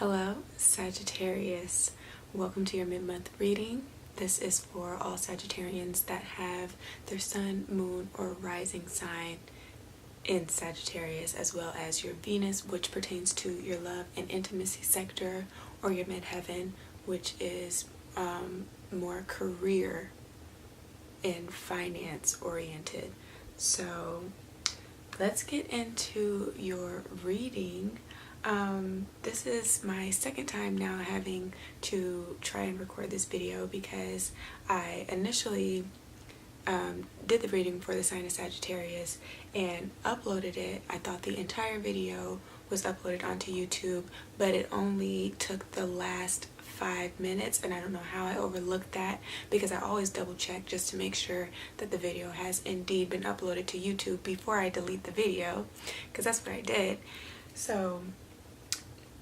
Hello, Sagittarius. Welcome to your mid-month reading. This is for all Sagittarians that have their sun, moon, or rising sign in Sagittarius, as well as your Venus, which pertains to your love and intimacy sector, or your midheaven, which is more career and finance oriented. So let's get into your reading. This is my second time now having to try and record this video because I initially did the reading for the sign of Sagittarius and uploaded it. I thought the entire video was uploaded onto YouTube, but it only took the last 5 minutes, and I don't know how I overlooked that because I always double check just to make sure that the video has indeed been uploaded to YouTube before I delete the video, because that's what I did. So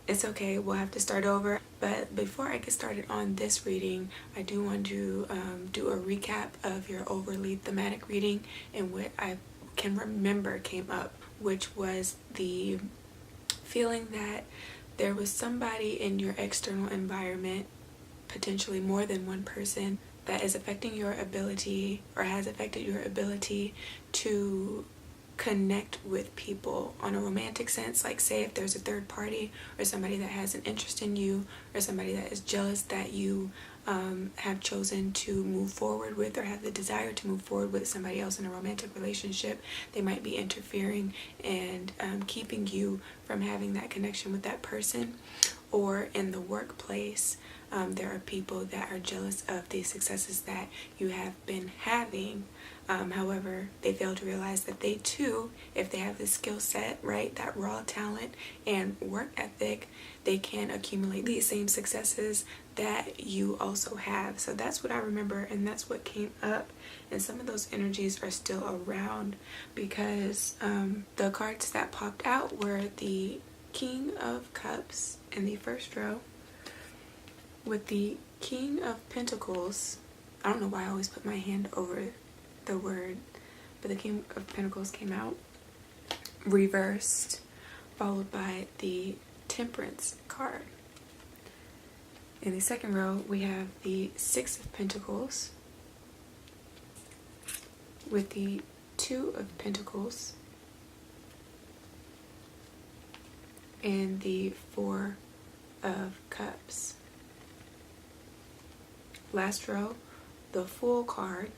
it's okay, we'll have to start over. But before I get started on this reading, I do want to do a recap of your overly thematic reading and what I can remember came up, which was the feeling that there was somebody in your external environment, potentially more than one person, that is affecting your ability or has affected your ability to connect with people on a romantic sense. Like, say if there's a third party or somebody that has an interest in you or somebody that is jealous that you have chosen to move forward with or have the desire to move forward with somebody else in a romantic relationship, they might be interfering and keeping you from having that connection with that person. Or in the workplace, there are people that are jealous of the successes that you have been having. However, they fail to realize that they too, if they have the skill set, right, that raw talent and work ethic, they can accumulate these same successes that you also have. So that's what I remember, and that's what came up. And some of those energies are still around because the cards that popped out were the King of Cups in the first row with the King of Pentacles. I don't know why I always put my hand over the word, but the King of Pentacles came out reversed, followed by the Temperance card. In the second row, we have the Six of Pentacles with the Two of Pentacles and the Four of Cups. Last row, the Fool card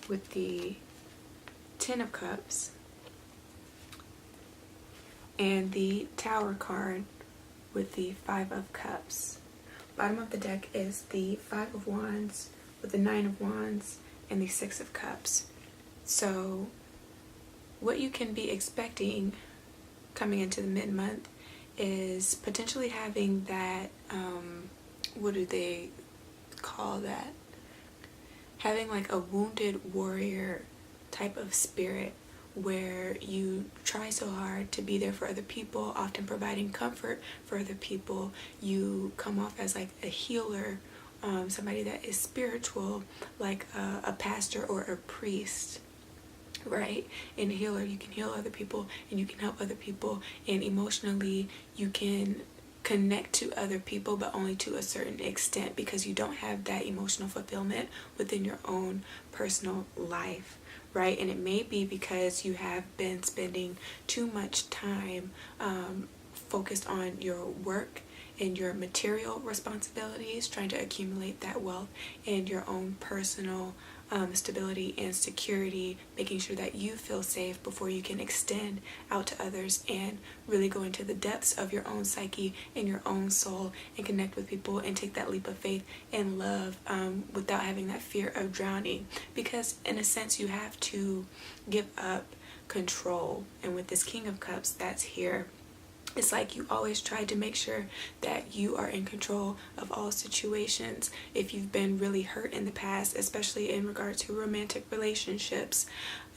with the Ten of Cups and the Tower card with the Five of Cups. Bottom of the deck is the Five of Wands with the Nine of Wands and the Six of Cups. So what you can be expecting coming into the mid-month is potentially having that, what do they call that? Having like a wounded warrior type of spirit where you try so hard to be there for other people, often providing comfort for other people. You come off as like a healer, somebody that is spiritual, like a pastor or a priest, right? And a healer, you can heal other people and you can help other people, and emotionally you can connect to other people, but only to a certain extent because you don't have that emotional fulfillment within your own personal life, right? And it may be because you have been spending too much time focused on your work and your material responsibilities, trying to accumulate that wealth and your own personal stability and security, making sure that you feel safe before you can extend out to others and really go into the depths of your own psyche and your own soul and connect with people and take that leap of faith and love without having that fear of drowning. Because in a sense you have to give up control, and with this King of Cups that's here, it's like you always try to make sure that you are in control of all situations. If you've been really hurt in the past, especially in regard to romantic relationships,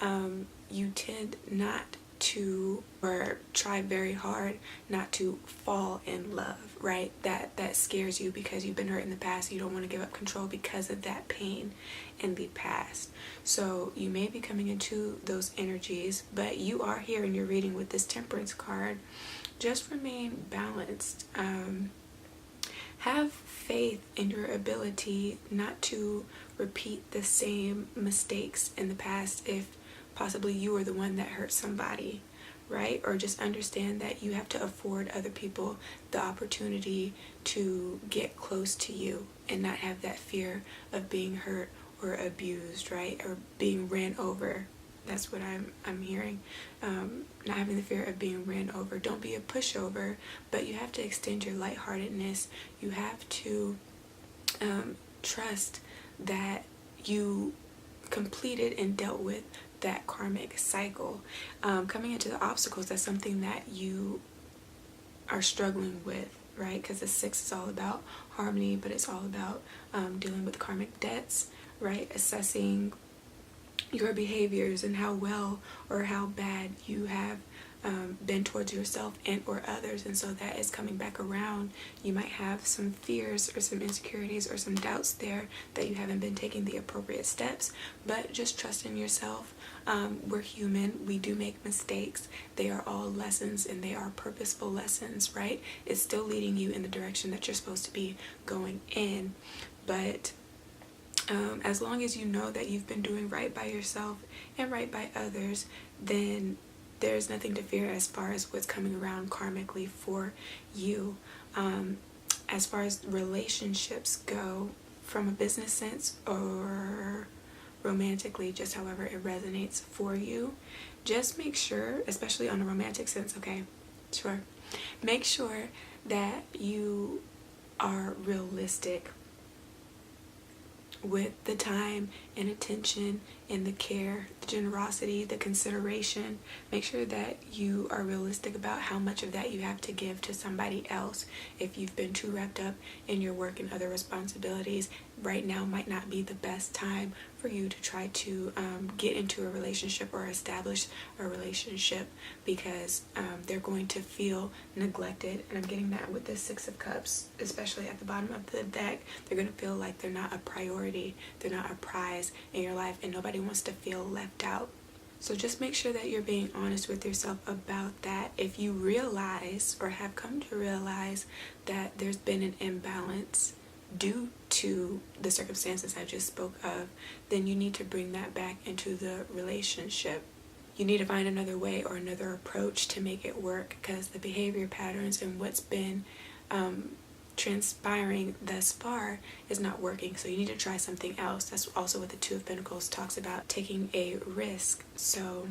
you tend not to, or try very hard not to fall in love, right? That scares you because you've been hurt in the past. You don't want to give up control because of that pain in the past. So you may be coming into those energies, but you are here in your reading with this Temperance card. Just remain balanced. Have faith in your ability not to repeat the same mistakes in the past if possibly you were the one that hurt somebody, right? Or just understand that you have to afford other people the opportunity to get close to you and not have that fear of being hurt or abused, right? Or being ran over. That's what I'm hearing. Not having the fear of being ran over. Don't be a pushover, but you have to extend your lightheartedness. You have to trust that you completed and dealt with that karmic cycle. Coming into the obstacles, that's something that you are struggling with, right? Because the 6 is all about harmony, but it's all about dealing with karmic debts, right? Assessing your behaviors and how well or how bad you have been towards yourself and or others, and so that is coming back around. You might have some fears or some insecurities or some doubts there that you haven't been taking the appropriate steps, but just trust in yourself. We're human, we do make mistakes. They are all lessons, and they are purposeful lessons, right? It's still leading you in the direction that you're supposed to be going in, but as long as you know that you've been doing right by yourself and right by others, then there's nothing to fear as far as what's coming around karmically for you. As far as relationships go, from a business sense or romantically, just however it resonates for you, just make sure, especially on a romantic sense, okay, sure, make sure that you are realistic with the time and attention and the care, the generosity, the consideration. Make sure that you are realistic about how much of that you have to give to somebody else. If you've been too wrapped up in your work and other responsibilities, right now might not be the best time for you to try to get into a relationship or establish a relationship, because they're going to feel neglected. And I'm getting that with the 6 of Cups, especially at the bottom of the deck. They're going to feel like they're not a priority, they're not a prize in your life, and nobody wants to feel left out. So just make sure that you're being honest with yourself about that. If you realize or have come to realize that there's been an imbalance due to the circumstances I just spoke of, then you need to bring that back into the relationship. You need to find another way or another approach to make it work, because the behavior patterns and what's been transpiring thus far is not working. So you need to try something else. That's also what the 2 of Pentacles talks about, taking a risk. So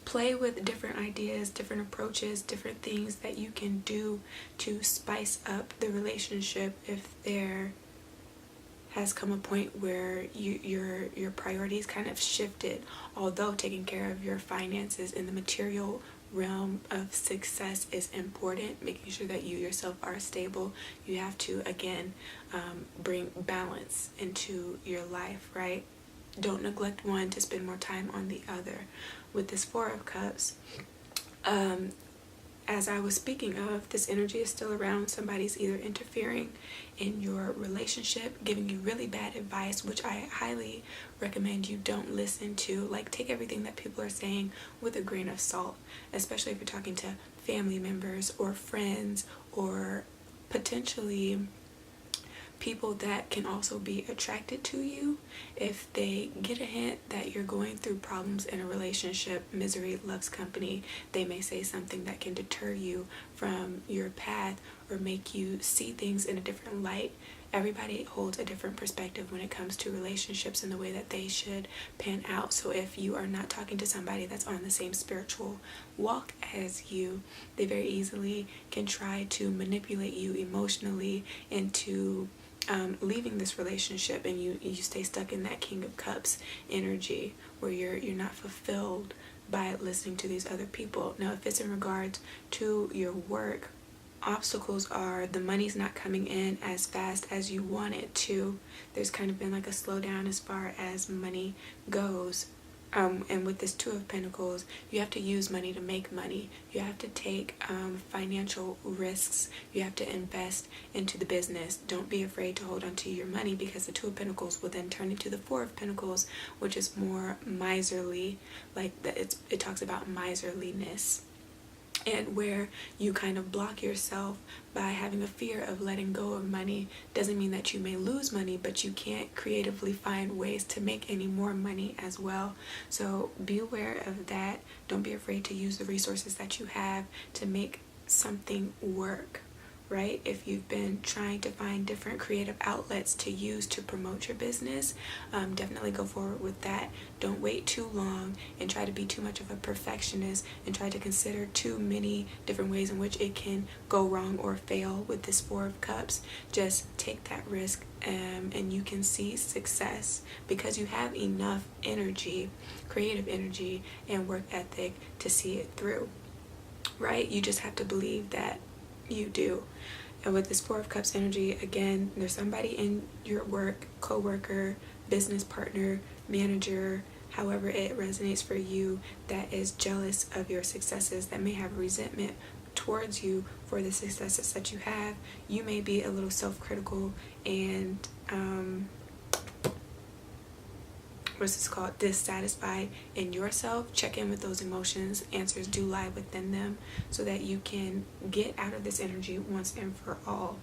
play with different ideas, different approaches, different things that you can do to spice up the relationship if there has come a point where your priorities kind of shifted. Although taking care of your finances in the material realm of success is important, making sure that you yourself are stable, you have to again bring balance into your life, right? Don't neglect one to spend more time on the other. With this 4 of Cups, as I was speaking of, this energy is still around. Somebody's either interfering in your relationship, giving you really bad advice, which I highly recommend you don't listen to. Like, take everything that people are saying with a grain of salt, especially if you're talking to family members or friends or potentially people that can also be attracted to you. If they get a hint that you're going through problems in a relationship, misery loves company, they may say something that can deter you from your path or make you see things in a different light. Everybody holds a different perspective when it comes to relationships and the way that they should pan out. So if you are not talking to somebody that's on the same spiritual walk as you, they very easily can try to manipulate you emotionally into leaving this relationship, and you stay stuck in that King of Cups energy where you're not fulfilled by listening to these other people. Now, if it's in regards to your work, obstacles are the money's not coming in as fast as you want it to. There's kind of been like a slowdown as far as money goes. And with this Two of Pentacles, you have to use money to make money. You have to take financial risks. You have to invest into the business. Don't be afraid to hold on to your money, because the Two of Pentacles will then turn into the Four of Pentacles, which is more miserly. Like it talks about miserliness. And where you kind of block yourself by having a fear of letting go of money. Doesn't mean that you may lose money, but you can't creatively find ways to make any more money as well. So be aware of that. Don't be afraid to use the resources that you have to make something work, right? If you've been trying to find different creative outlets to use to promote your business, definitely go forward with that. Don't wait too long and try to be too much of a perfectionist and try to consider too many different ways in which it can go wrong or fail with this Four of Cups. Just take that risk, and you can see success, because you have enough energy, creative energy and work ethic to see it through, right? You just have to believe that you do. And with this Four of Cups energy, again, there's somebody in your work, co-worker, business partner, manager, however it resonates for you, that is jealous of your successes, that may have resentment towards you for the successes that you have. You may be a little self-critical and what's this called, dissatisfied in yourself. Check in with those emotions. Answers do lie within them, so that you can get out of this energy once and for all.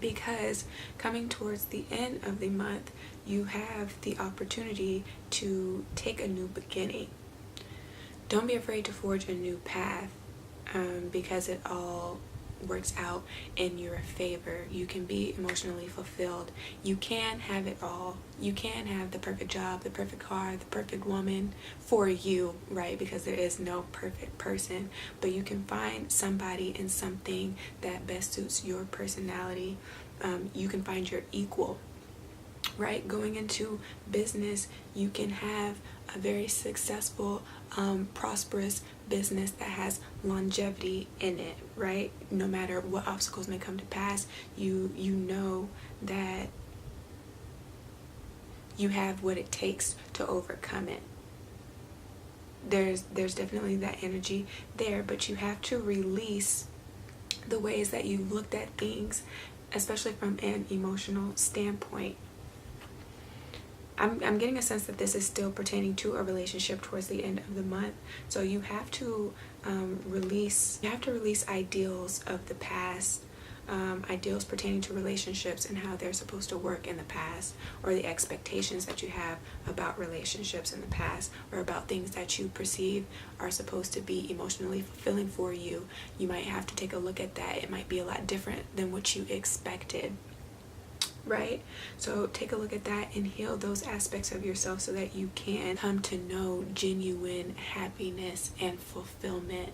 Because coming towards the end of the month, you have the opportunity to take a new beginning. Don't be afraid to forge a new path, because it all works out in your favor. You can be emotionally fulfilled. You can have it all. You can have the perfect job, the perfect car, the perfect woman for you, right? Because there is no perfect person, but you can find somebody and something that best suits your personality. You can find your equal, right? Going into business, you can have a very successful, prosperous business that has longevity in it, right? No matter what obstacles may come to pass, you know that you have what it takes to overcome it. There's definitely that energy there, but you have to release the ways that you looked at things, especially from an emotional standpoint. I'm getting a sense that this is still pertaining to a relationship towards the end of the month. So you have to release ideals of the past, ideals pertaining to relationships and how they're supposed to work in the past, or the expectations that you have about relationships in the past, or about things that you perceive are supposed to be emotionally fulfilling for you. You might have to take a look at that. It might be a lot different than what you expected, right? So take a look at that and heal those aspects of yourself, so that you can come to know genuine happiness and fulfillment.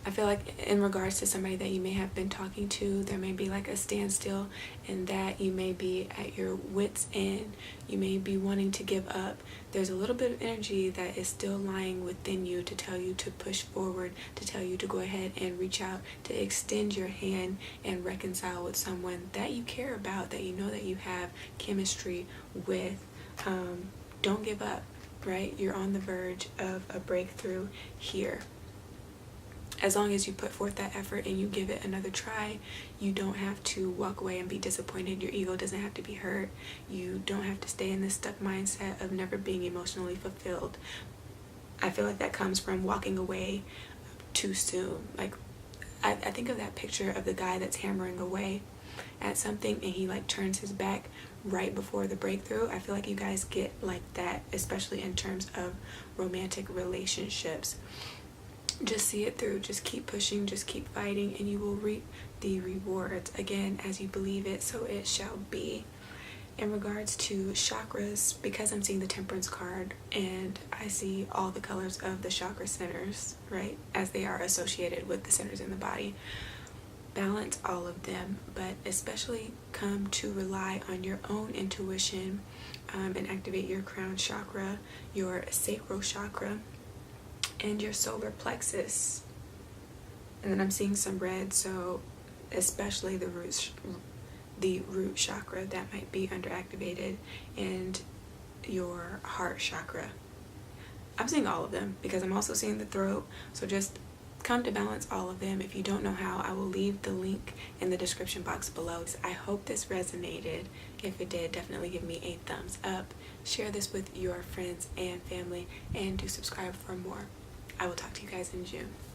I feel like in regards to somebody that you may have been talking to, there may be like a standstill, and that you may be at your wit's end. You may be wanting to give up. There's a little bit of energy that is still lying within you to tell you to push forward, to tell you to go ahead and reach out, to extend your hand and reconcile with someone that you care about, that you know that you have chemistry with. Don't give up, right? You're on the verge of a breakthrough here. As long as you put forth that effort and you give it another try, you don't have to walk away and be disappointed. Your ego doesn't have to be hurt. You don't have to stay in this stuck mindset of never being emotionally fulfilled. I feel like that comes from walking away too soon. Like, I think of that picture of the guy that's hammering away at something and he like turns his back right before the breakthrough. I feel like you guys get like that, especially in terms of romantic relationships. Just see it through. Just keep pushing. Just keep fighting, and you will reap the rewards. Again, as you believe it, so it shall be. In regards to chakras, because I'm seeing the Temperance card and I see all the colors of the chakra centers, right, as they are associated with the centers in the body, balance all of them, but especially come to rely on your own intuition, and activate your crown chakra, your sacral chakra, and your solar plexus. And then I'm seeing some red, so especially the root chakra that might be underactivated, and your heart chakra. I'm seeing all of them because I'm also seeing the throat. So just come to balance all of them. If you don't know how, I will leave the link in the description box below. I hope this resonated. If it did, definitely give me a thumbs up. Share this with your friends and family, and do subscribe for more. I will talk to you guys in June.